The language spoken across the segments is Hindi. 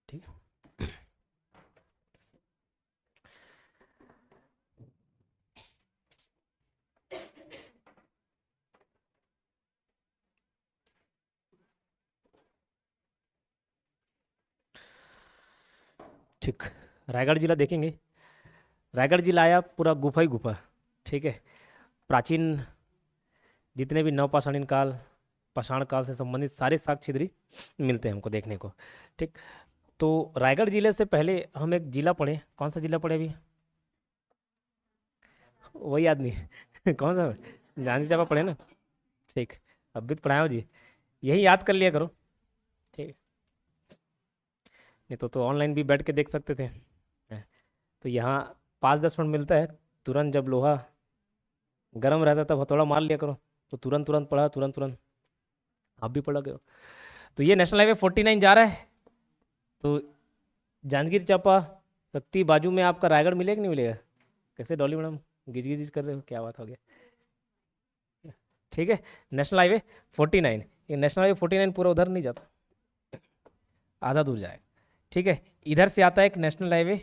ठीक। ठीक। रायगढ़ जिला देखेंगे। रायगढ़ जिला आया पूरा गुफा ही गुफा। ठीक है। प्राचीन जितने भी नवपाषाणीन काल, पाषाण काल से संबंधित सारे साक्ष्य इधर ही मिलते हैं हमको देखने को। ठीक। तो रायगढ़ जिले से पहले हम एक जिला पढ़े, कौन सा जिला पढ़े अभी? वही आदमी कौन सा? जांजगीर चांपा पढ़े ना। ठीक। अब भी तो पढ़ाए हो जी, यही याद कर लिया करो। ठीक। नहीं तो ऑनलाइन भी बैठ के देख सकते थे। तो यहाँ 5-10 मिनट मिलता है, तुरंत जब लोहा गर्म रहता तब हथौड़ा मार लिया करो, तो तुरंत तुरंत पढ़ा, तुरंत तुरंत आप भी पढ़ा करो। तो ये नेशनल हाईवे 49 जा रहा है। तो जांजगीर चांपा सत्ती बाजू में आपका रायगढ़ मिलेगा कि नहीं मिलेगा? कैसे डॉली मैडम गिज गिज कर रहे हो, क्या बात हो गया? ठीक है। नेशनल हाईवे 49, ये नेशनल हाईवे 49 पूरा उधर नहीं जाता, आधा दूर जाएगा। ठीक है। इधर से आता है एक नेशनल हाईवे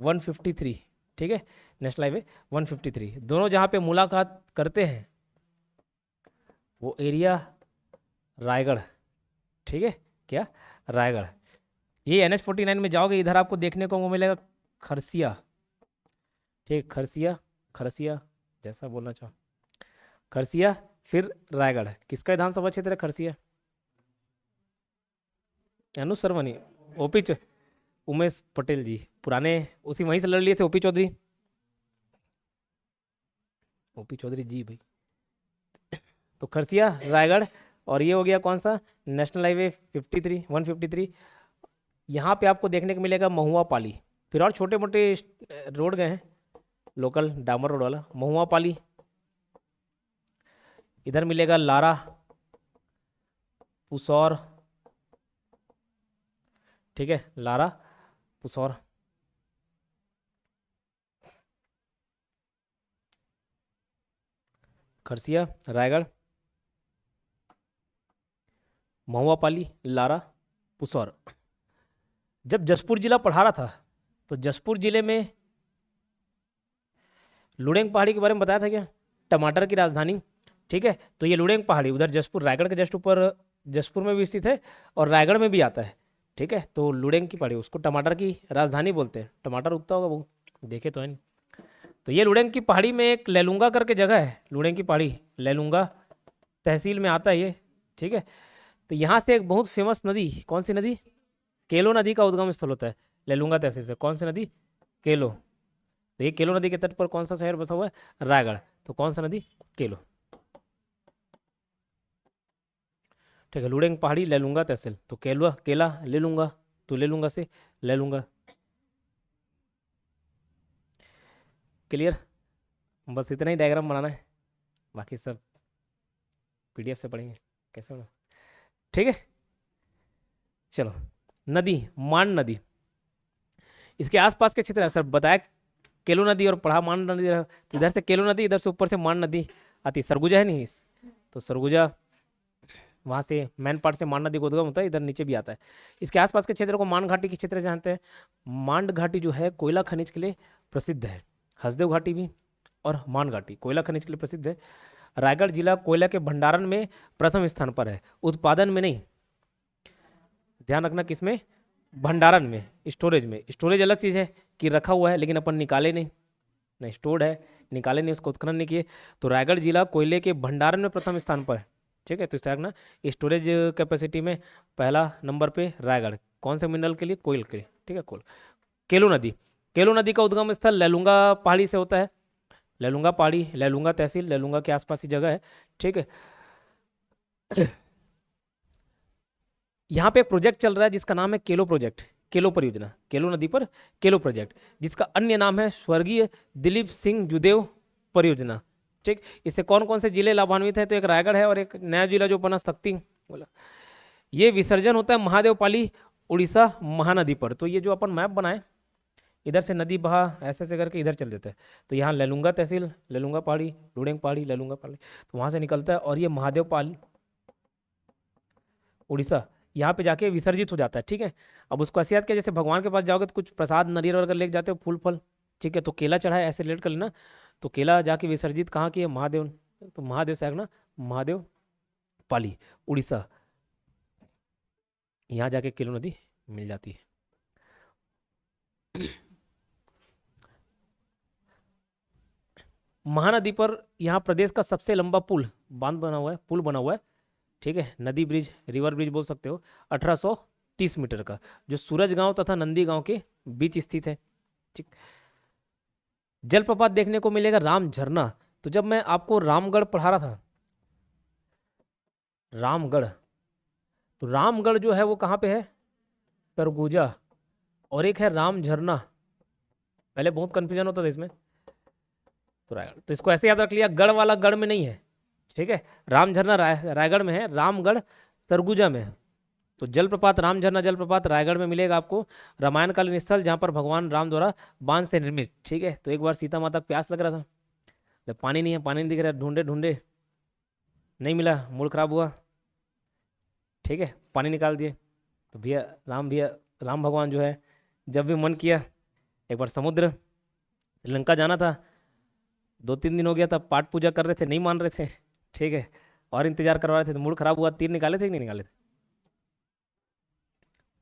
153। ठीक है। नेशनल हाईवे 153 दोनों जहाँ पे मुलाकात करते हैं वो एरिया रायगढ़। ठीक है। क्या? रायगढ़। ये NH 49 में जाओगे, इधर आपको देखने को मिलेगा खरसिया। ठीक। खरसिया, खरसिया, जैसा बोलना चाहो, खरसिया। फिर रायगढ़। किसका विधानसभा क्षेत्र है खरसिया? अनुज शर्मा नहीं, ओपी उमेश पटेल जी, पुराने उसी वहीं से लड़ लिए थे, ओपी चौधरी। ओपी चौधरी जी भाई। तो खरसिया, रायगढ़। और ये हो गया कौन सा? National highway 153। यहाँ पे आपको देखने को मिलेगा महुआ पाली। फिर और छोटे मोटे रोड गए हैं, लोकल डामर रोड वाला महुआ पाली। इधर मिलेगा लारा, पुसौर। ठीक है। लारा, पुसौर। खरसिया, रायगढ़, महुआ पाली, लारा, पुसौर। जब जसपुर जिला पढ़ा रहा था तो जसपुर जिले में लुडेंग पहाड़ी के बारे में बताया था क्या? टमाटर की राजधानी। ठीक है। तो ये लुडेंग पहाड़ी उधर जसपुर, रायगढ़ के जस्ट ऊपर जसपुर में भी स्थित है और रायगढ़ में भी आता है। ठीक है। तो लुडेंग की पहाड़ी, उसको टमाटर की राजधानी बोलते हैं, टमाटर उगता होगा वो, देखे तो है नहीं। तो ये लुडेंग की पहाड़ी में एक लेलुंगा करके जगह है, लुडेंग की पहाड़ी, लेलुंगा तहसील में आता है ये। ठीक है। तो यहाँ से एक बहुत फेमस नदी, कौन सी नदी? केलो नदी का उद्गम स्थल होता है लेलुंगा तहसील से। कौन सी नदी? केलो। तो ये केलो नदी के तट पर कौन सा शहर बसा हुआ है? रायगढ़। तो कौन सा नदी? केलो। ठीक है। लुडेंग पहाड़ी, ले लूंगा तहसील, तो केलवा, केला ले लूंगा, तो ले लूंगा से ले लूंगा। क्लियर? बस इतना ही डायग्राम बनाना है, बाकी सब PDF से पढ़ेंगे कैसे होना। ठीक है। चलो। नदी, मान नदी, इसके आसपास के क्षेत्र है सर बताया, केलो नदी और पढ़ा मान नदी रहा। तो इधर से केलो नदी, इधर से ऊपर से मान नदी आती है, सरगुजा है नहीं तो सरगुजा वहां से मेन पार्ट से मान नदी को उद्गम होता है, इधर नीचे भी आता है। इसके आसपास के क्षेत्र को मान घाटी के क्षेत्र जानते हैं। मांड घाटी जो है कोयला खनिज के लिए प्रसिद्ध है, हसदेव घाटी भी और मान घाटी कोयला खनिज के लिए प्रसिद्ध है। रायगढ़ जिला कोयला के भंडारण में प्रथम स्थान पर है, उत्पादन में नहीं। ध्यान रखना किसमें? भंडारण में, स्टोरेज में। स्टोरेज अलग चीज है कि रखा हुआ है लेकिन अपन निकाले नहीं, नहीं स्टोर्ड है, निकाले नहीं, उसको उत्खनन नहीं किए। तो रायगढ़ जिला कोयले के भंडारण में प्रथम स्थान पर है। ठीक है। तो इस तरह ना स्टोरेज कैपेसिटी में पहला नंबर पे रायगढ़, कौन से मिनरल के लिए? कोयल के लिए। ठीक है। कोल। केलो नदी, केलो नदी का उद्गम स्थल लेलुंगा पहाड़ी से होता है। लेलुंगा पहाड़ी, लेलुंगा तहसील, लेलुंगा के आसपास ही जगह है। ठीक है। यहाँ पे एक प्रोजेक्ट चल रहा है जिसका नाम है केलो प्रोजेक्ट, केलो परियोजना, केलो नदी पर केलो प्रोजेक्ट, जिसका अन्य नाम है स्वर्गीय दिलीप सिंह जुदेव परियोजना। ठीक। इससे कौन कौन से जिले लाभान्वित है? तो एक रायगढ़ है और एक नया जिला जो बना शक्ति बोला। ये विसर्जन होता है महादेव पाली उड़ीसा महानदी पर। तो ये जो अपन मैप बनाए, इधर से नदी बहा ऐसे ऐसे करके इधर चल देता है। तो यहाँ लेलुंगा तहसील, लेलुंगा पहाड़ी, लुडेंग पहाड़ी, लेलुंगा पहाड़ी, तो वहां से निकलता है और ये महादेव पाली उड़ीसा, यहाँ पे जाके विसर्जित हो जाता है। ठीक है, अब उसको ऐसे याद किया जैसे भगवान के पास जाओगे तो कुछ प्रसाद नारियल वगैरह लेके जाते हो, फूल फल। ठीक है, तो केला चढ़ा है ऐसे रिलेट कर लेना। तो केला जाके विसर्जित कहाँ किए, महादेव। तो महादेव से आएगा ना, महादेव पाली, उड़ीसा, यहाँ जाके केलो नदी मिल जाती है। महानदी पर यहाँ प्रदेश का सबसे लंबा पुल बांध बना हुआ है, पुल बना हुआ है। ठीक है, नदी ब्रिज, रिवर ब्रिज बोल सकते हो, 1830 मीटर का, जो सूरज गांव तथा नंदी गांव के बीच स्थित है। ठीक, जलप्रपात देखने को मिलेगा राम झरना। तो जब मैं आपको रामगढ़ पढ़ा रहा था, रामगढ़, तो रामगढ़ जो है वो कहाँ पे है, सरगुजा, और एक है राम झरना। पहले बहुत कंफ्यूजन होता था इसमें, तो रायगढ़, तो इसको ऐसे याद रख लिया, गढ़ वाला गढ़ में नहीं है। ठीक है, राम झरना रायगढ़ में है, रामगढ़ सरगुजा में है। तो जलप्रपात, राम झरना जलप्रपात रायगढ़ में मिलेगा आपको, रामायण कालीन स्थल जहाँ पर भगवान राम द्वारा बांध से निर्मित। ठीक है, तो एक बार सीता माता को प्यास लग रहा था, जब पानी नहीं है, पानी नहीं दिख रहा, ढूंढे ढूंढे नहीं मिला, मूड खराब हुआ। ठीक है, पानी निकाल दिए। तो भैया राम भगवान जो है, जब भी मन किया, एक बार समुद्र, श्रीलंका जाना था, 2-3 दिन हो गया था, पाठ पूजा कर रहे थे, नहीं मान रहे थे। ठीक है, और इंतजार करवा रहे थे, तो मूड खराब हुआ, तीर निकाले थे कि नहीं निकाले थे।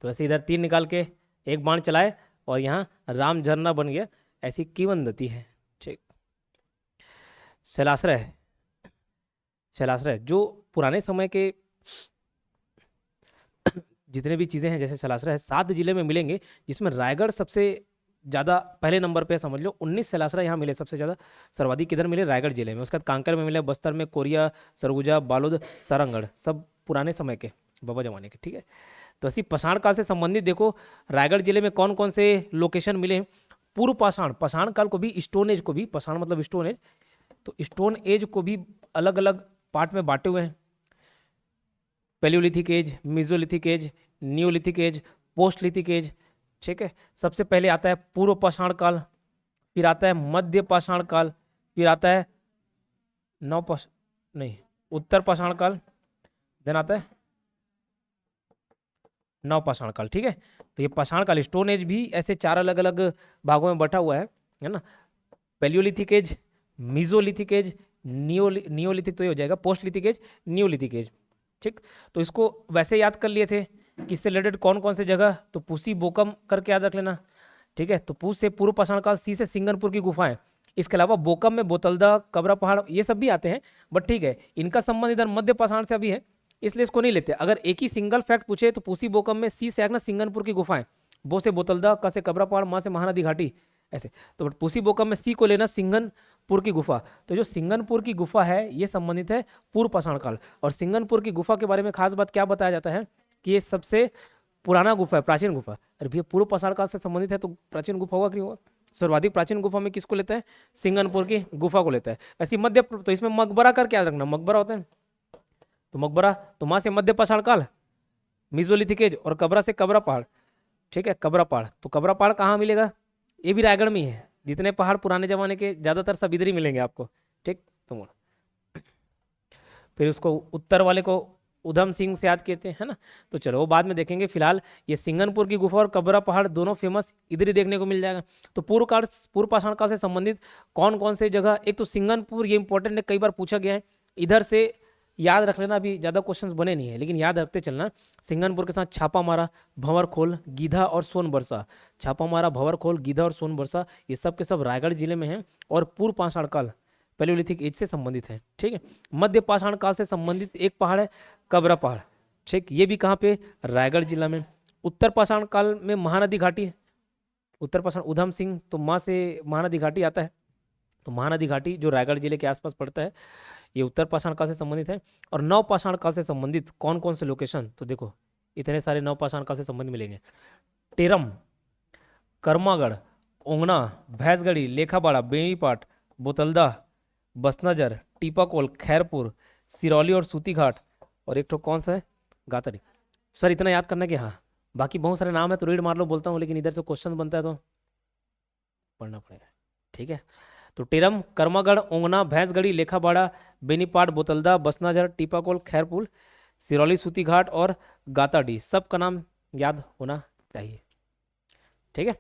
तो ऐसे इधर तीर निकाल के एक बाण चलाए और यहाँ राम झरना बन गया, ऐसी किंवदंती है। ठीक, शैलाश्रय, शैलाश्रय जो पुराने समय के जितने भी चीज़ें हैं, जैसे शैलाश्रय है, 7 जिले में मिलेंगे, जिसमें रायगढ़ सबसे ज़्यादा पहले नंबर पे समझ लो, 19 शैलाश्रय यहाँ मिले सबसे ज़्यादा, सर्वाधिक किधर मिले, रायगढ़ जिले में। उसके बाद कांकेर में मिले, बस्तर में कोरिया, सरगुजा, बालोद, सारंगढ़, सब पुराने समय के, बाबा जमाने के। ठीक है, तो ऐसी पाषाण काल से संबंधित देखो रायगढ़ जिले में कौन कौन से लोकेशन मिले। पूर्व पाषाण, पाषाण काल को भी, स्टोन एज को भी, पाषाण मतलब स्टोन एज, तो स्टोन एज को भी अलग अलग पार्ट में बांटे हुए हैं। Paleolithic age, mesolithic age, neolithic age, postlithic age. ठीक है, सबसे पहले आता है पूर्व पाषाण काल, फिर आता है मध्य पाषाण काल, फिर आता है उत्तर पाषाण काल, देन आता है नव पाषाण काल। ठीक है, तो ये पाषाण काल, स्टोन एज भी ऐसे 4 अलग अलग भागों में बटा हुआ है ना। Paleolithic age, mesolithic age, Neolithic तो ये हो जाएगा, पोस्टलिथिक एज, न्यूलिथिक एज। ठीक, तो इसको वैसे याद कर लिए थे कि इससे रिलेटेड कौन कौन से जगह, तो पूसी बोकम करके याद रख लेना। ठीक है, तो पूस से पूर्व पाषाण काल, सी से सिंगनपुर की गुफाएं, इसके अलावा बोकम में बोतलदा, कबरा पहाड़, ये सब भी आते हैं, बट ठीक है, इनका संबंध इधर मध्य पाषाण से अभी है, इसलिए इसको नहीं लेते। अगर एक ही सिंगल फैक्ट पूछे तो पूसी बोकम में सी से आगना सिंगनपुर की गुफाएं, बो से बोतलदा, क से कबरा पहाड़, माँ से महानदी घाटी, ऐसे। तो बट पूसी बोकम में सी को लेना सिंगनपुर की गुफा। तो जो सिंगनपुर की गुफा है ये संबंधित है पूर्व पाषाण काल। और सिंगनपुर की गुफा के बारे में खास बात क्या बताया जाता है कि ये सबसे पुराना गुफा है, प्राचीन गुफा। अरे भैया पूर्व पाषाण काल से संबंधित है तो प्राचीन गुफा होगा, क्यों होगा। सर्वाधिक प्राचीन गुफा में किसको लेता है, सिंगनपुर की गुफा को लेता है। ऐसी मध्य, तो इसमें मकबरा कर क्या रखना, मकबरा होता है, तो मकबरा, तो माँ से मध्य पाषाण काल, मीजोलिथिक एज, और कबरा से कबरा पहाड़। ठीक है, कबरा पहाड़, तो कबरा पहाड़ कहाँ मिलेगा, ये भी रायगढ़ में ही है। जितने पहाड़ पुराने जमाने के ज्यादातर सब इधर ही मिलेंगे आपको। ठीक, तो फिर उसको उत्तर वाले को उधम सिंह से याद कहते हैं, है ना। तो चलो वो बाद में देखेंगे, फिलहाल ये सिंगनपुर की गुफा और कबरा पहाड़ दोनों फेमस इधर ही देखने को मिल जाएगा। तो पूर्व पाषाण काल से संबंधित कौन कौन से जगह, एक तो सिंगनपुर, ये इंपॉर्टेंट है, कई बार पूछा गया है, इधर से याद रख लेना, अभी ज़्यादा क्वेश्चंस बने नहीं है लेकिन याद रखते चलना। सिंगनपुर के साथ छापा मारा, भंवरखोल, गीधा और सोनबरसा, छापा मारा, भंवरखोल, गीधा और सोनबरसा, ये सब के सब रायगढ़ जिले में हैं और पूर्व पाषाण काल, पैलियोलिथिक एज से संबंधित है। ठीक है, मध्य पाषाण काल से संबंधित एक पहाड़ है कबरा पहाड़। ठीक, ये भी कहाँ पे, रायगढ़ जिला में। उत्तर पाषाण काल में महानदी घाटी है, उत्तर पाषाण उधम सिंह, तो माँ से महानदी घाटी आता है, तो महानदी घाटी जो रायगढ़ जिले के आसपास पड़ता है, ये उत्तर पाषाण काल से संबंधित है। और नव पाषाण काल से संबंधित कौन कौन से लोकेशन, तो देखो इतने सारे नव पाषाण काल से संबंध मिलेंगे। टेरम, कर्मागढ़, ओंगना, भैंसगढ़ी, लेखाबाड़ा, बेनीपाट, बोतलदा, बसनाजर, टीपाकोल, खैरपुर, सिरौली और सूती घाट, और एक तो कौन सा है, गातरी। सर इतना याद करना कि हाँ, बाकी बहुत सारे नाम है तो रीड मार लो बोलता हूँ, लेकिन इधर से क्वेश्चन बनता है तो पढ़ना पड़ेगा। ठीक है, तो टेरम, कर्मागढ़, ओंगना, भैंसगढ़ी, लेखाबाड़ा, बेनीपाट, बोतलदा, बसनाजर, टीपाकोल, खैरपुर, सिरौली सूती घाट और गाताडी, सब का नाम याद होना चाहिए। ठीक है,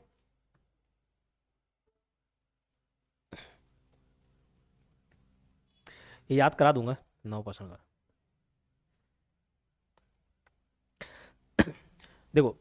ये याद करा दूंगा 9% का। देखो,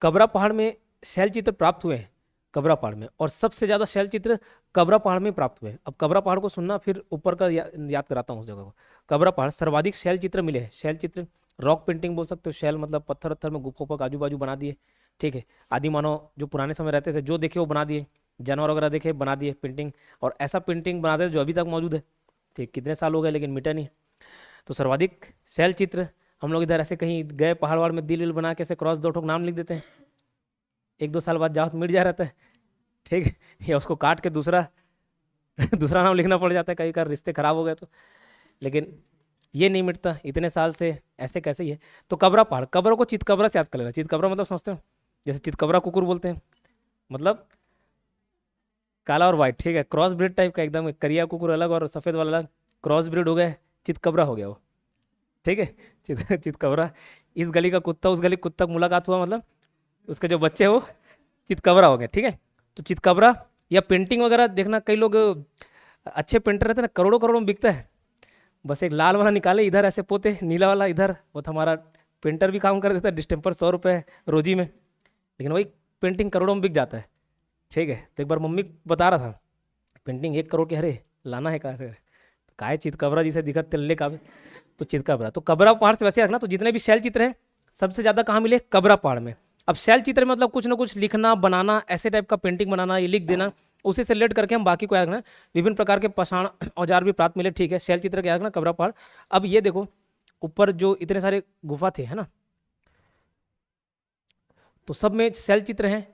कबरा पहाड़ में शैल चित्र प्राप्त हुए हैं, कबरा पहाड़ में, और सबसे ज्यादा शैल चित्र कबरा पहाड़ में प्राप्त हुए हैं। अब कबरा पहाड़ को सुनना, फिर ऊपर का याद कराता हूँ उस जगह को। कबरा पहाड़ सर्वाधिक शैल चित्र मिले हैं। शैल चित्र रॉक पेंटिंग बोल सकते हो। शैल मतलब पत्थर वत्थर में गुफा पर आजू बाजू बना दिए। ठीक है, आदि मानव जो पुराने समय रहते थे, जो देखे वो बना दिए, जानवर वगैरह देखे बना दिए पेंटिंग, और ऐसा पेंटिंग बना दे जो अभी तक मौजूद है। ठीक, कितने साल हो गए लेकिन मिटा नहीं। तो सर्वाधिक शैल चित्र, हम लोग इधर ऐसे कहीं गए पहाड़ वहाड़ में दिल विल बना के ऐसे क्रॉस दो ठोक नाम लिख देते हैं, 1-2 साल बाद जाओ तो मिट जा रहता है। ठीक है, या उसको काट के दूसरा दूसरा नाम लिखना पड़ जाता है कई बार, रिश्ते खराब हो गए तो। लेकिन ये नहीं मिटता इतने साल से, ऐसे कैसे ही है। तो कबरा पहाड़, कब्र को चितकबरा से याद कर लेना। चितकबरा मतलब समझते हो, जैसे चितकबरा कुकुर बोलते हैं, मतलब काला और वाइट। ठीक है, क्रॉस ब्रीड टाइप का एकदम, करिया कुकुर अलग और सफेद वाला अलग, क्रॉस ब्रीड हो गया, चितकबरा हो गया वो। ठीक है, चितकबरा। इस गली का कुत्ता उस गली कुत्ता मुलाकात हुआ, मतलब उसके जो बच्चे हो चितकबरा हो गए। ठीक है, तो चितकबरा या पेंटिंग वगैरह देखना, कई लोग अच्छे पेंटर रहते हैं ना, करोड़ों करोड़ों में बिकता है। बस एक लाल वाला निकाले इधर ऐसे पोते, नीला वाला इधर, वो तो हमारा पेंटर भी काम कर देता है, डिस्टेम्पर 100 रुपये रोजी में, लेकिन वही पेंटिंग करोड़ों में बिक जाता है। ठीक है, तो एक बार मम्मी बता रहा था, पेंटिंग 1 करोड़ की, अरे लाना है कहाँ से, काय चितकबरा जिसे दिखत तिल्ले का। तो चितकबरा, तो कबरा पहाड़ से वैसे रखना। तो जितने भी शैल चित्र हैं सबसे ज्यादा कहाँ मिले, कबरा पहाड़ में। अब शैल चित्र में मतलब कुछ ना कुछ लिखना बनाना, ऐसे टाइप का पेंटिंग बनाना, ये लिख देना, उसी से रिलेट करके हम बाकी को याद रखना। विभिन्न प्रकार के पाषाण औजार भी प्राप्त मिले। ठीक है, शैल चित्र का याद रखना, कबरा पहाड़। अब ये देखो, ऊपर जो इतने सारे गुफा थे, है ना, तो सब में शैल चित्र हैं।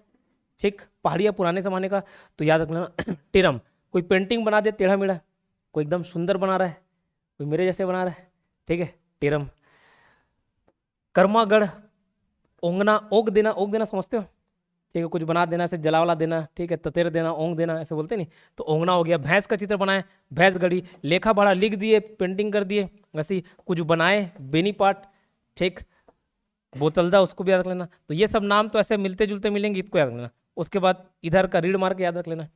ठीक, पहाड़ियाँ पुराने जमाने का, तो याद रखना। टेरम, कोई पेंटिंग बना दे टेढ़ा मेढ़ा, कोई एकदम सुंदर बना रहा है, कोई मेरे जैसे बना रहा है। ठीक है, टेरम। कर्मागढ़, ओंगना, ओग देना, ओग देना समझते हो। ठीक है, कुछ बना देना, ऐसे जलावला देना। ठीक है, ततेर देना, ओंग देना, ऐसे बोलते नहीं, तो ओंगना हो गया। भैंस का चित्र बनाए, भैंस गढ़ी। लेखा भाड़ा लिख दिए, पेंटिंग कर दिए, वैसे ही कुछ बनाए, बेनी पाट। ठीक, बोतलदा, उसको भी याद रख लेना। तो ये सब नाम तो ऐसे मिलते जुलते मिलेंगे, इसको याद रख लेना। उसके बाद इधर का रीड मार के याद रख लेना।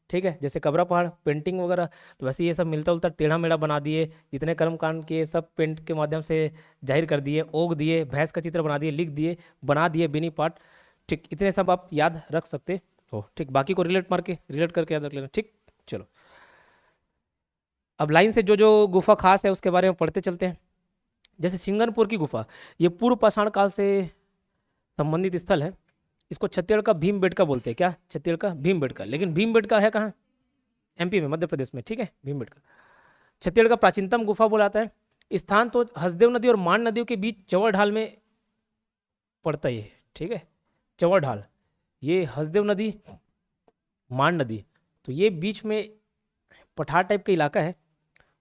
ठीक है, जैसे कबरा पहाड़ पेंटिंग वगैरह, तो वैसे ये सब मिलता उलता टेढ़ा मेढ़ा बना दिए, जितने कर्म कांड किए सब पेंट के माध्यम से जाहिर कर दिए, ओग दिए, भैंस का चित्र बना दिए, लिख दिए, बना दिए, बेनी पाठ। ठीक, इतने सब आप याद रख सकते हो। ठीक, बाकी को रिलेट मार के, रिलेट करके याद रख लेना। ठीक, चलो अब लाइन से जो जो गुफा खास है उसके बारे में पढ़ते चलते हैं। जैसे सिंगनपुर की गुफा, ये पूर्व पाषाण काल से संबंधित स्थल है। इसको छत्तीसगढ़ का भीमबेटका बोलते हैं। क्या, छत्तीसगढ़ का भीमबेटका। लेकिन भीमबेटका है कहाँ, एमपी में, मध्य प्रदेश में। ठीक है, भीमबेटका छत्तीसगढ़ का प्राचीनतम गुफा बोला जाता है। स्थान तो हसदेव नदी और मान नदियों के बीच चवर ढाल में पड़ता है ये। ठीक है, चवर ढाल, ये हसदेव नदी, मान नदी, तो ये बीच में पठार टाइप का इलाका है,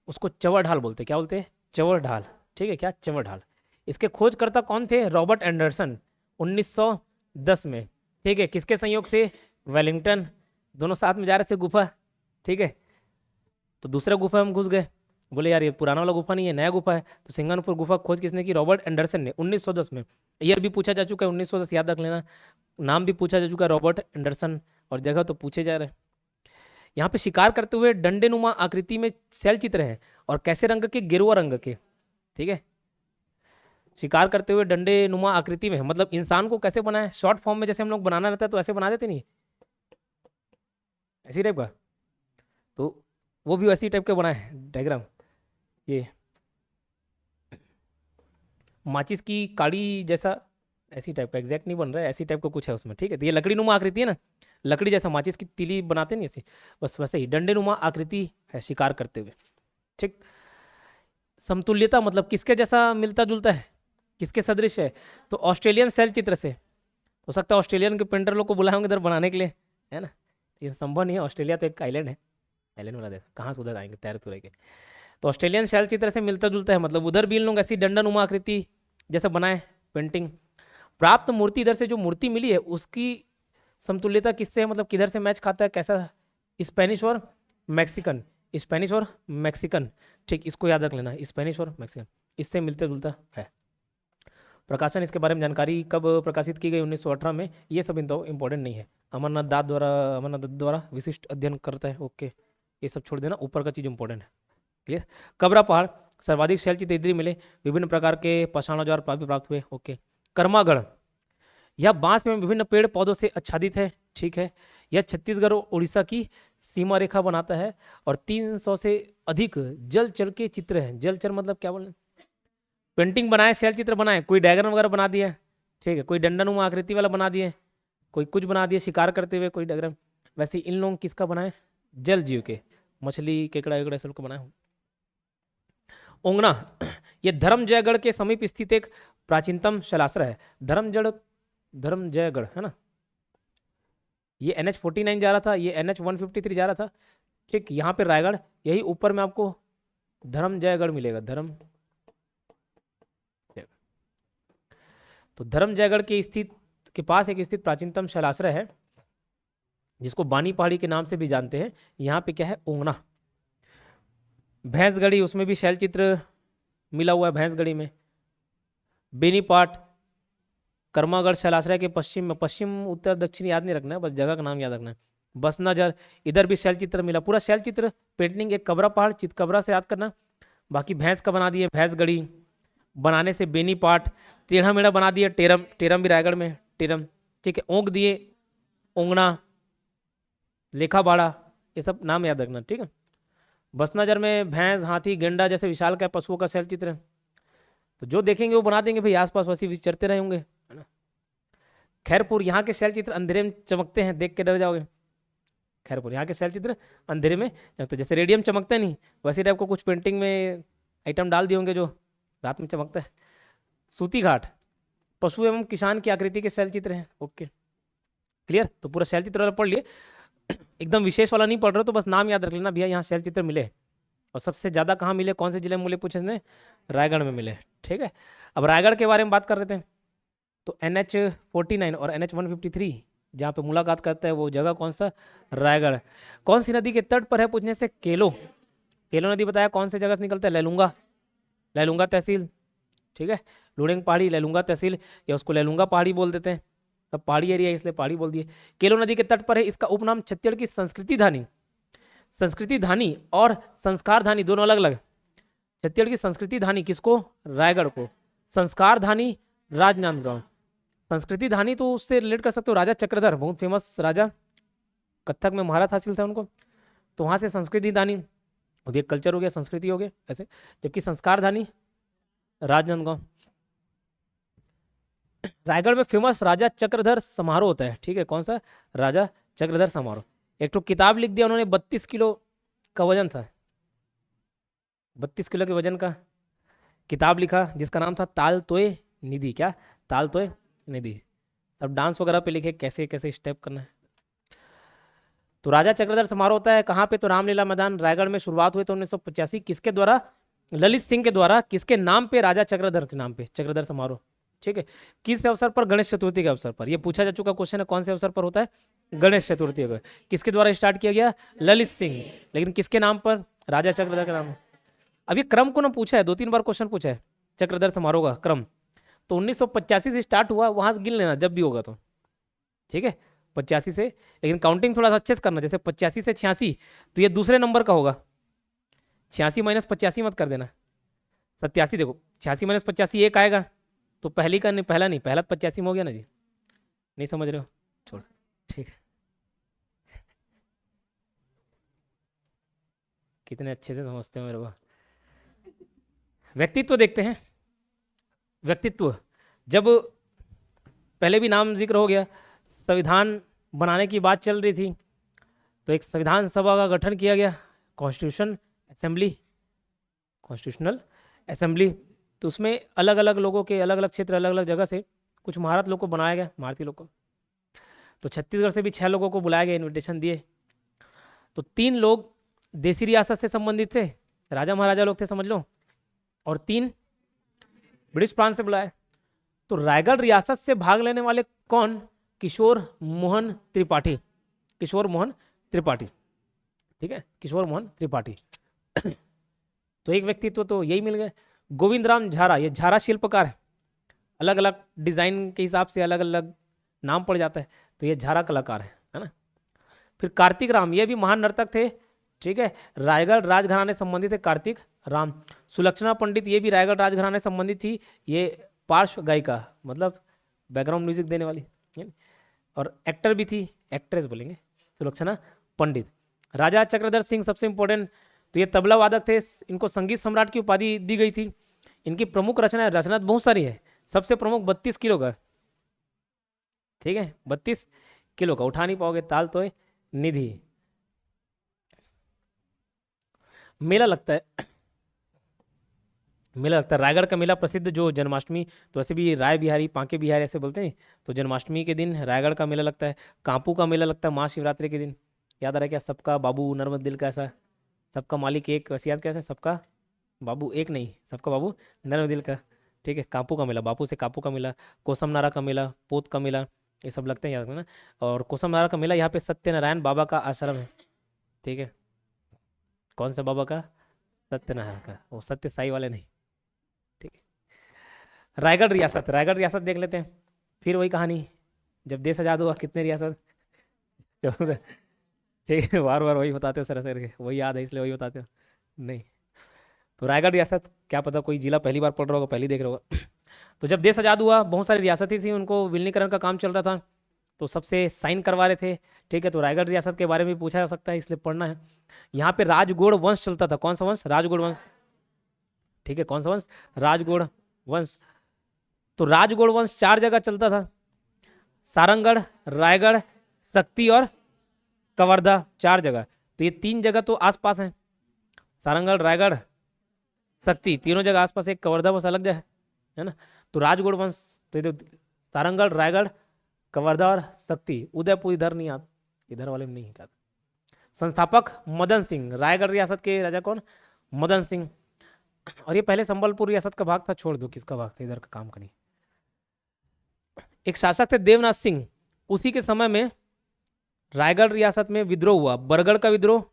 उसको चवर ढाल बोलते हैं। क्या बोलते हैं, चवर ढाल। ठीक है, क्या, चवर ढाल। इसके खोजकर्ता कौन थे, रॉबर्ट एंडरसन, 1910 में। ठीक है, किसके संयोग से, वेलिंगटन, दोनों साथ में जा रहे थे गुफा। ठीक है, तो दूसरा गुफा हम घुस गए, बोले यार ये पुराना वाला गुफा नहीं है, नया गुफा है। तो सिंगानपुर गुफा खोज किसने की, रॉबर्ट एंडरसन ने, 1910 में। ईयर भी पूछा जा चुका है 1910, याद रख लेना। नाम भी पूछा जा चुका है रॉबर्ट एंडरसन, और जगह तो पूछे जा रहे हैं। यहाँ पे शिकार करते हुए डंडे-नुमा आकृति में शैल चित्र है, और कैसे रंग के, गेरुआ रंग के। ठीक है, शिकार करते हुए डंडे नुमा आकृति में है, मतलब इंसान को कैसे बनाए, शॉर्ट फॉर्म में जैसे हम लोग बनाना रहता है तो ऐसे बना देते नहीं, ऐसी टाइप का। तो वो भी वैसी टाइप का बना है डायग्राम। ये माचिस की काड़ी जैसा, ऐसी टाइप का, एग्जैक्ट नहीं बन रहा है, ऐसी टाइप का कुछ है उसमें। ठीक है, तो ये लकड़ी नुमा आकृति है ना, लकड़ी जैसा माचिस की तीली बनाते नहीं ऐसे, बस वैसे ही डंडे नुमा आकृति है शिकार करते हुए। ठीक, समतुल्यता मतलब किसके जैसा मिलता जुलता है, किसके सदृश है, तो ऑस्ट्रेलियन शैल चित्र से। हो सकता है ऑस्ट्रेलियन के पेंटर लोग को बुलाए होंगे इधर बनाने के लिए, है ना। ये संभव नहीं है, ऑस्ट्रेलिया तो एक आइलैंड है, आइलैंड वाला देश, कहाँ से उधर आएंगे तैर तुर के। तो ऑस्ट्रेलियन शैल चित्र से मिलता जुलता है, मतलब उधर भी इन लोग ऐसी डंडा आकृति जैसे बनाए पेंटिंग। प्राप्त मूर्ति, इधर से जो मूर्ति मिली है उसकी समतुल्यता किससे है, मतलब किधर से मैच खाता है, कैसा, स्पेनिश और मैक्सिकन, स्पेनिश और मैक्सिकन, ठीक, इसको याद रख लेना, स्पेनिश और मैक्सिकन इससे मिलते जुलता है। प्रकाशन इसके बारे में जानकारी कब प्रकाशित की गई, 1918 में, ये सब इंपॉर्टेंट नहीं है। अमरनाथ दत्त द्वारा विशिष्ट अध्ययन करता है, ओके, ये सब छोड़ देना, ऊपर का चीज इंपॉर्टेंट है। क्लियर। कबरा पहाड़, सर्वाधिक शैलचित्र इधर मिले, विभिन्न प्रकार के पाषाण औजार प्राप्त हुए, ओके। कर्मागढ़, यह बांस में विभिन्न पेड़ पौधों से आच्छादित है, ठीक है। यह छत्तीसगढ़ और उड़ीसा की सीमा रेखा बनाता है और 300 से अधिक जलचर के चित्र हैं। जलचर मतलब क्या बोले, पेंटिंग बनाए, शैल चित्र बनाए, कोई डायग्राम वगैरह बना दिया, ठीक है, कोई डंडा आकृति वाला बना दिए, कोई कुछ बना दिए शिकार करते हुए कोई डायग्राम। वैसे इन लोगों किसका बनाए, जल जीव के, मछली केकड़ा वेकड़ा सब को बनाए। ओंगना, ये धर्मजयगढ़ के समीप स्थित एक प्राचीनतम शैलाश्रय है। धर्मजयगढ़ है ना, ये NH49 जा रहा था, ये NH153 जा रहा था, ठीक। यहाँ पे रायगढ़, यही ऊपर में आपको धर्मजयगढ़ मिलेगा, तो धर्मजयगढ़ के पास एक स्थित प्राचीनतम शैलाश्रय है जिसको बानी पहाड़ी के नाम से भी जानते हैं। यहाँ पे क्या है, ओंगना। भैंसगढ़ी, उसमें भी शैल चित्र मिला हुआ है भैंसगढ़ी में। बेनीपाट, कर्मागढ़ शैलाश्रय के पश्चिम में, पश्चिम उत्तर दक्षिण याद नहीं रखना है, बस जगह का नाम याद रखना है। बसनाजर, इधर भी शैल चित्र मिला, पूरा शैल चित्र पेंटिंग। एक कबरा पहाड़, चितकबरा से याद करना, बाकी भैंस का बना दिए, भैंसगढ़ी बनाने से बेनीपाट, टेढ़ा मेढ़ा बना दिया टेरम, टेरम भी रायगढ़ में, टेरम, ठीक है। ओंक दिए, ओंगना, लेखाबाड़ा, ये सब नाम याद रखना, ठीक है। बसनाजर में भैंस, हाथी, गेंडा जैसे विशाल का पशुओं का शैल चित्र है, तो जो देखेंगे वो बना देंगे भाई, आसपास वैसे विचरते रहे होंगे, है ना। खैरपुर, यहाँ के शैल चित्र अंधेरे में चमकते हैं, देख के डर जाओगे। खैरपुर, यहाँ के शैल चित्र अंधेरे में चमकते, जैसे रेडियम चमकते नहीं, वैसे टाइप को कुछ पेंटिंग में आइटम डाल दिए होंगे जो रात में चमकता है। सूती घाट, पशु एवं किसान की आकृति के शैल चित्र हैं, ओके, क्लियर। तो पूरा शैल चित्र वाला पढ़ लिए, एकदम विशेष वाला नहीं पढ़ रहे तो बस नाम याद रख लेना भैया, यहाँ शैल चित्र मिले। और सबसे ज्यादा कहाँ मिले, कौन से जिले में मिले पूछे ने, रायगढ़ में मिले, ठीक है। अब रायगढ़ के बारे में बात कर रहे थे, तो NH49 और NH153 जहाँ पे मुलाकात करता है वो जगह कौन सा, रायगढ़। कौन सी नदी के तट पर है पूछने से, केलो, केलो नदी बताया। कौन से जगह से निकलता है, लैलूंगा, लैलूंगा तहसील, ठीक है। लुड़ेंग पहाड़ी, लैलूंगा तहसील, या उसको लैलूंगा पहाड़ी बोल देते हैं, तब पहाड़ी एरिया इसलिए पहाड़ी बोल दिए। केलो नदी के तट पर है। इसका उपनाम छत्तीसगढ़ की संस्कृति धानी और संस्कार धानी दोनों अलग अलग। छत्तीसगढ़ की संस्कृति धानी किसको, रायगढ़ को। संस्कार धानी राजनांदगांव। संस्कृति धानी तो उससे रिलेट कर सकते हो, राजा चक्रधर, बहुत फेमस राजा, कथक में महारत हासिल था उनको, तो वहां से संस्कृति धानी, अब ये कल्चर हो गया, संस्कृति हो गया ऐसे। जबकि संस्कार धानी राजनांदगांव। रायगढ़ में फेमस राजा चक्रधर समारोह होता है, ठीक है। कौन सा, राजा चक्रधर समारोह। एक तो किताब लिख दिया उन्होंने, 32 किलो का वजन था, 32 किलो के वजन का किताब लिखा जिसका नाम था ताल तोय निधि। क्या, ताल तोय निधि। सब डांस वगैरह पे लिखे, कैसे कैसे स्टेप करना है। तो राजा चक्रधर समारोह होता है कहाँ पे, तो रामलीला मैदान, रायगढ़ में। शुरुआत हुई तो 1985, किसके द्वारा, ललित सिंह के द्वारा। किसके नाम पे, राजा चक्रधर के नाम पे चक्रधर समारोह, ठीक है। किस अवसर पर, गणेश चतुर्थी के अवसर पर। यह पूछा जा चुका क्वेश्चन है, कौन से अवसर पर होता है, गणेश चतुर्थी पर। किसके द्वारा स्टार्ट किया गया, ललित सिंह, लेकिन किसके नाम पर, राजा चक्रधर के नाम। अब ये क्रम को ना पूछा है, 2-3 बार क्वेश्चन पूछा है चक्रधर समारोह का क्रम। तो 1985 से स्टार्ट हुआ, वहां से गिन लेना जब भी होगा तो, ठीक है, 85 से। लेकिन काउंटिंग थोड़ा सा अच्छे से करना, जैसे 85 से 86 तो ये दूसरे नंबर का होगा, 86 माइनस 85 मत कर देना, 87। देखो 86 माइनस 85 एक आएगा, तो पहली का नहीं, पहला नहीं, पहला 85 में हो गया ना जी, नहीं समझ रहे हो, छोड़, ठीक है। कितने अच्छे से समझते हो मेरे को। व्यक्तित्व देखते हैं, व्यक्तित्व। जब पहले भी नाम जिक्र हो गया, संविधान बनाने की बात चल रही थी, तो एक संविधान सभा का गठन किया गया, कॉन्स्टिट्यूशनल असेंबली। तो उसमें अलग अलग लोगों के, अलग अलग क्षेत्र, अलग अलग जगह से कुछ महारत लोग को बनाया गया, भारतीय लोग को। तो छत्तीसगढ़ से भी 6 लोगों को बुलाया गया, इन्विटेशन दिए। तो 3 लोग देसी रियासत से संबंधित थे, राजा महाराजा लोग थे समझ लो, और 3 ब्रिटिश प्रांत से बुलाए। तो रायगढ़ रियासत से भाग लेने वाले कौन, किशोर मोहन त्रिपाठी, किशोर मोहन त्रिपाठी, ठीक है, किशोर मोहन त्रिपाठी। तो एक व्यक्तित्व तो यही मिल गए। गोविंद राम झारा, ये झारा शिल्पकार है, अलग अलग डिजाइन के हिसाब से अलग अलग नाम पड़ जाता है, तो ये झारा कलाकार है ना। फिर कार्तिक राम, ये भी महान नर्तक थे, ठीक है, रायगढ़ राजघराने संबंधित है कार्तिक राम। सुलक्षणा पंडित, ये भी रायगढ़ राजघराने संबंधित थी, ये पार्श्व गायिका मतलब बैकग्राउंड म्यूजिक देने वाली, और एक्टर भी थी, एक्ट्रेस बोलेंगे, सुलक्षणा पंडित। राजा चक्रधर सिंह सबसे इंपॉर्टेंट, तो ये तबला वादक थे, इनको संगीत सम्राट की उपाधि दी गई थी। इनकी प्रमुख रचना बहुत सारी है, सबसे प्रमुख 32 किलो का, ठीक है, 32 किलो का, उठा नहीं पाओगे, ताल तो है निधि। मेला लगता है, मेला लगता है रायगढ़ का मेला प्रसिद्ध, जो जन्माष्टमी, तो वैसे भी राय बिहारी पांके बिहारी ऐसे बोलते हैं, तो जन्माष्टमी के दिन रायगढ़ का मेला लगता है। कांपू का मेला लगता है महाशिवरात्रि के दिन, याद आ रहा है क्या, सबका बाबू नर्मद दिल का, ऐसा सबका मालिक एक, वैसे याद क्या था, सबका बाबू एक नहीं, सबका बाबू नर्मद दिल का, ठीक है। कांपू का मेला, बापू से कापू का मेला, कोसम नारा का मेला, पोत का मेला, ये सब लगते हैं याद रखना। और कोसम नारा का मेला यहाँ पे सत्यनारायण बाबा का आश्रम है, ठीक है। कौन सा बाबा का, सत्यनारायण का, वो सत्य साई वाले नहीं, ठीक है। रायगढ़ रियासत, रायगढ़ रियासत देख लेते हैं, फिर वही कहानी, जब देश आजाद हुआ कितने रियासत, ठीक है, बार बार वही बताते हो सर के, वही याद है इसलिए वही बताते हो, नहीं। तो रायगढ़ रियासत, क्या पता कोई जिला पहली बार पढ़ रहा होगा, पहली देख रहा होगा। तो जब देश आजाद हुआ, बहुत सारी रियासतें थी, उनको विलीनीकरण का काम चल रहा था, तो सबसे साइन करवा रहे थे, ठीक है। तो रायगढ़ रियासत के बारे में पूछा जा सकता है, इसलिए पढ़ना है। यहाँ पे राजगौड़ वंश चलता था, कौन सा वंश, राजगौड़ वंश, ठीक है, कौन सा वंश, राजगौड़ वंश। तो राजगौड़ वंश 4 जगह चलता था, सारंगढ़, रायगढ़, शक्ति और कवर्धा, 4 जगह। तो ये 3 जगह तो आसपास हैं, सारंगढ़, रायगढ़, शक्ति, तीनों जगह आसपास, एक कवर्धा बस अलग जगह है ना। तो राजगौड़ वंश, तो ये सारंगढ़, रायगढ़, कवर्धा और शक्ति। उदयपुर इधर नहीं आता, इधर वाले में नहीं आता। संस्थापक मदन सिंह, रायगढ़ रियासत के राजा कौन, मदन सिंह। और ये पहले संबलपुर रियासत का भाग था, छोड़ दो किसका भाग था, इधर का काम करिए। एक शासक थे देवनाथ सिंह, उसी के समय में रायगढ़ रियासत में विद्रोह हुआ, बरगढ़ का विद्रोह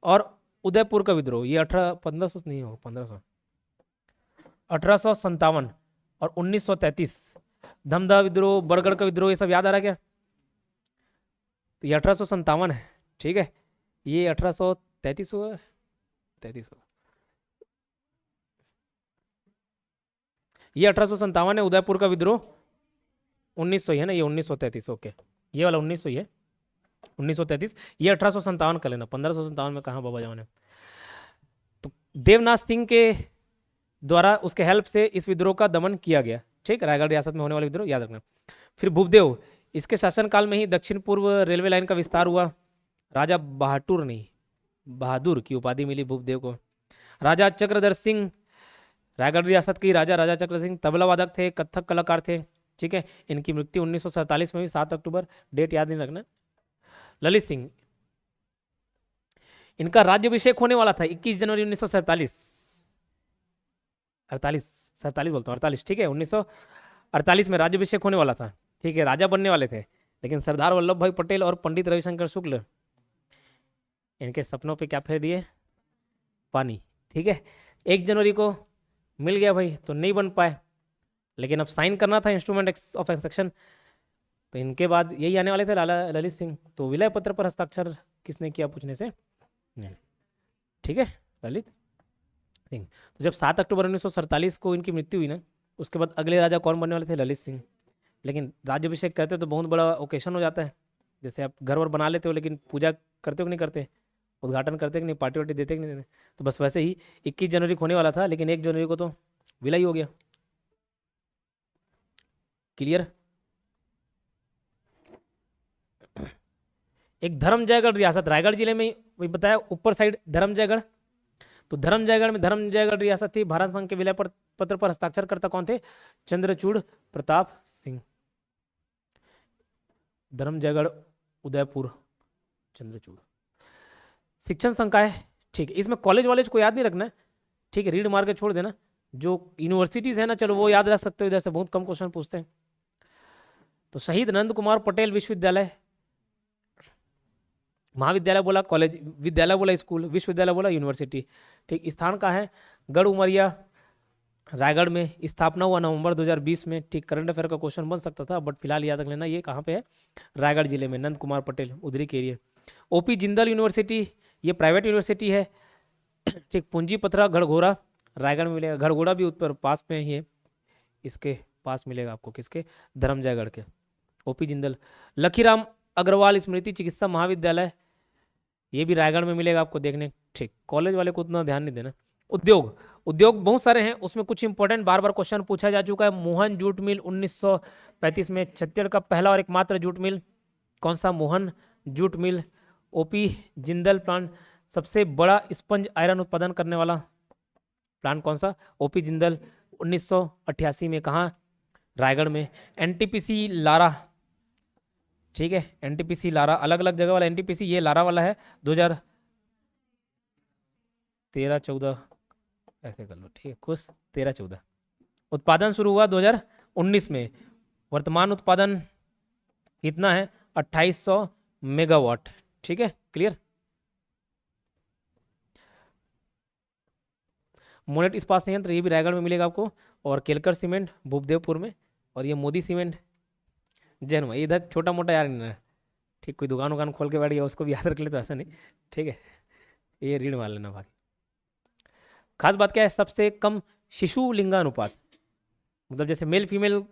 और उदयपुर का विद्रोह। ये 1500 नहीं हो, 1500, 1857 और 1933, धमधा विद्रोह, बरगढ़ का विद्रोह, ये सब याद आ रहा क्या। तो ये 1857 है, ठीक है, ये 1833 हुआ, 33 हुआ, ये 1857 है। उदयपुर का विद्रोह 1900 है ना, ये 1933, ओके, ये वाला 1900 है, 1933, ये 1857 कर लेना, 1557 में कहाँ बाबा जवान है। तो देवनाथ सिंह के द्वारा, उसके हेल्प से इस विद्रोह का दमन किया गया, ठीक, रायगढ़ रियासत में होने वाले विद्रोह याद रखना। फिर भूपदेव, इसके शासनकाल में ही दक्षिण पूर्व रेलवे लाइन का विस्तार हुआ। राजा बहादुर की उपाधि मिली भूपदेव को। राजा चक्रधर सिंह, रायगढ़ रियासत के राजा, राजा चक्रधर सिंह तबला वादक थे, कथक कलाकार थे, ठीक है। इनकी मृत्यु 1947 में हुई, 7 अक्टूबर, डेट याद नहीं रखना। ललित सिंह, इनका राज्याभिषेक होने वाला था 21 जनवरी 1947, 47 बोलता हूँ, 48, ठीक है, 1948 में राज्याभिषेक होने वाला था, ठीक है, राजा बनने वाले थे। लेकिन सरदार वल्लभ भाई पटेल और पंडित रविशंकर शुक्ल, इनके सपनों पे क्या फेर दिए, पानी, ठीक है। 1 जनवरी को मिल गया भाई, तो नहीं बन पाए, लेकिन अब साइन करना था इंस्ट्रूमेंट ऑफ एक्सेक्शन, तो इनके बाद यही आने वाले थे लाला ललित सिंह। तो विलय पत्र पर हस्ताक्षर किसने किया पूछने से नहीं, ठीक है, ललित सिंह। तो जब 7 अक्टूबर 1947 को इनकी मृत्यु हुई ना, उसके बाद अगले राजा कौन बनने वाले थे, ललित सिंह। लेकिन राज्याभिषेक करते तो बहुत बड़ा ओकेशन हो जाता है, जैसे आप घर वर बना लेते हो, लेकिन पूजा करते हो कि नहीं करते, उद्घाटन करते कि नहीं, पार्टी वार्टी देते कि नहीं देते, तो बस वैसे ही 21 जनवरी को होने वाला था, लेकिन 1 जनवरी को तो विलय हो गया। क्लियर। एक धर्मजयगढ़ रियासत, रायगढ़ जिले में वही बताया, ऊपर साइड धर्मजयगढ़, तो धर्मजयगढ़ में धर्मजयगढ़ रियासत थी। भारत संघ के विलय पत्र पर हस्ताक्षर करता कौन थे, चंद्रचूड़ प्रताप सिंह। धर्मजयगढ़, उदयपुर, चंद्रचूड़। शिक्षण संकाय, ठीक है, इसमें कॉलेज वॉलेज को याद नहीं रखना है, ठीक है, रीड मार के छोड़ देना। जो यूनिवर्सिटीज है ना, चलो वो याद रख सकते हो, इधर से बहुत कम क्वेश्चन पूछते हैं। तो शहीद नंद कुमार पटेल विश्वविद्यालय, महाविद्यालय बोला कॉलेज, विद्यालय बोला स्कूल, विश्वविद्यालय बोला यूनिवर्सिटी। ठीक, स्थान कहाँ है? गढ़ उमरिया रायगढ़ में। स्थापना हुआ नवंबर 2020 में। ठीक, करंट अफेयर का क्वेश्चन बन सकता था, बट फिलहाल याद रख लेना ये कहाँ पे है, रायगढ़ जिले में, नंद कुमार पटेल उधरी के एरिया। ओपी जिंदल यूनिवर्सिटी, ये प्राइवेट यूनिवर्सिटी है। ठीक, पूंजीपत्रा गढ़घोरा रायगढ़ में मिलेगा, गढ़घोरा भी ऊपर पास में ही है, इसके पास मिलेगा आपको, किसके, धर्मजयगढ़ के। ओपी जिंदल। लखीराम अग्रवाल स्मृति चिकित्सा महाविद्यालय, ये भी रायगढ़ में मिलेगा आपको देखने। ठीक, कॉलेज वाले को उतना ध्यान नहीं देना। उद्योग, उद्योग बहुत सारे हैं, उसमें कुछ इंपॉर्टेंट बार बार क्वेश्चन पूछा जा चुका है। मोहन जूट मिल 1935 में, छत्तीसगढ़ का पहला और एकमात्र जूट मिल कौन सा? Mohan jute mill. OP Jindal plant, सबसे बड़ा स्पंज आयरन उत्पादन करने वाला प्लांट कौन सा? ओपी जिंदल, 1988 में। कहाँ? रायगढ़ में। एनटीपीसी लारा, ठीक है, एनटीपीसी लारा, अलग अलग जगह वाला एनटीपीसी, ये लारा वाला है, 2013-14 ऐसे कर लो, ठीक है, खुश, 13-14। उत्पादन शुरू हुआ 2019 में। वर्तमान उत्पादन कितना है? 2800 मेगावाट। ठीक है, क्लियर। मोनेट इस्पात संयंत्र, ये भी रायगढ़ में मिलेगा आपको। और केलकर सीमेंट भूपदेवपुर में। और ये मोदी सीमेंट जैन में। इधर छोटा मोटा यार नहीं है। ठीक, कोई दुकान वुकान खोल के बैठ गया उसको भी याद रख ले तो ऐसा नहीं, ठीक है, ये रीढ़ मार लेना भाई। खास बात क्या है? सबसे कम शिशु लिंगानुपात, मतलब जैसे मेल फीमेल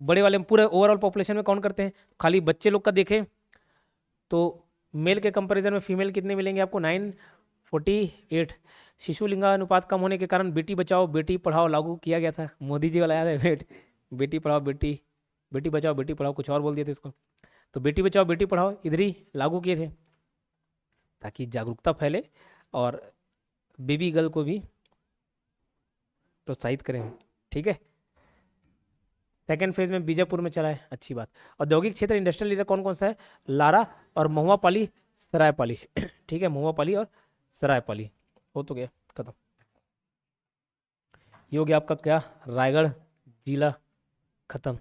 बड़े वाले पूरे ओवरऑल पॉपुलेशन में काउंट करते हैं, खाली बच्चे लोग का देखें तो मेल के कंपैरिजन में फीमेल कितने मिलेंगे आपको? 948। शिशु लिंगानुपात कम होने के कारण बेटी बचाओ बेटी पढ़ाओ लागू किया गया था, मोदी जी वाला याद है? बेटी पढ़ाओ बेटी बचाओ बेटी पढ़ाओ, कुछ और बोल दिए थे इसको, तो बेटी बचाओ बेटी पढ़ाओ इधर ही लागू किए थे, ताकि जागरूकता फैले और बेबी गर्ल को भी प्रोत्साहित करें। ठीक है, सेकेंड फेज में बीजापुर में चला है, अच्छी बात। औद्योगिक क्षेत्र इंडस्ट्रियल एरिया कौन कौन सा है? लारा और महुआपाली सरायपाली। ठीक है, महुआपाली और सरायपाली। हो तो गया, खत्म। ये हो गया आपका क्या? रायगढ़ जिला खत्म।